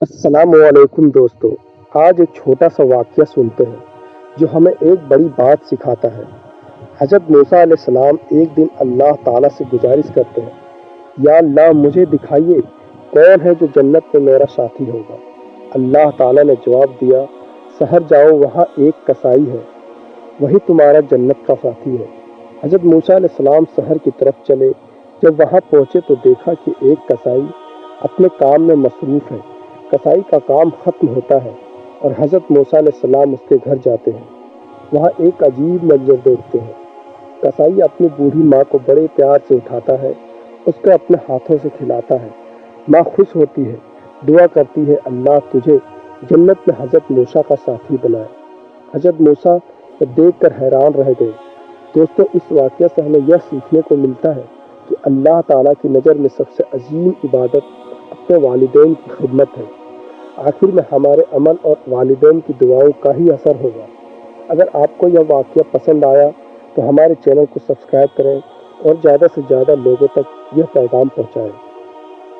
السلام علیکم دوستو، آج ایک چھوٹا سا واقعہ سنتے ہیں جو ہمیں ایک بڑی بات سکھاتا ہے۔ حضرت موسیٰ علیہ السلام ایک دن اللہ تعالیٰ سے گزارش کرتے ہیں، یا اللہ مجھے دکھائیے کون ہے جو جنت میں میرا ساتھی ہوگا۔ اللہ تعالیٰ نے جواب دیا، شہر جاؤ، وہاں ایک کسائی ہے، وہی تمہارا جنت کا ساتھی ہے۔ حضرت موسیٰ علیہ السلام شہر کی طرف چلے، جب وہاں پہنچے تو دیکھا کہ ایک کسائی اپنے کام میں مصروف ہے۔ کسائی کا کام ختم ہوتا ہے اور حضرت موسیٰ علیہ السلام اس کے گھر جاتے ہیں۔ وہاں ایک عجیب منظر دیکھتے ہیں۔ کسائی اپنی بوڑھی ماں کو بڑے پیار سے اٹھاتا ہے، اس کو اپنے ہاتھوں سے کھلاتا ہے۔ ماں خوش ہوتی ہے، دعا کرتی ہے، اللہ تجھے جنت میں حضرت موسیٰ کا ساتھی بنائے۔ حضرت موسیٰ کو دیکھ کر حیران رہ گئے۔ دوستو، اس واقعہ سے ہمیں یہ سیکھنے کو ملتا ہے کہ اللہ تعالیٰ کی نظر میں سب سے عظیم عبادت اپنے والدین کی خدمت ہے۔ آخر میں ہمارے عمل اور والدین کی دعاؤں کا ہی اثر ہوگا۔ اگر آپ کو یہ واقعہ پسند آیا تو ہمارے چینل کو سبسکرائب کریں اور زیادہ سے زیادہ لوگوں تک یہ پیغام پہنچائیں۔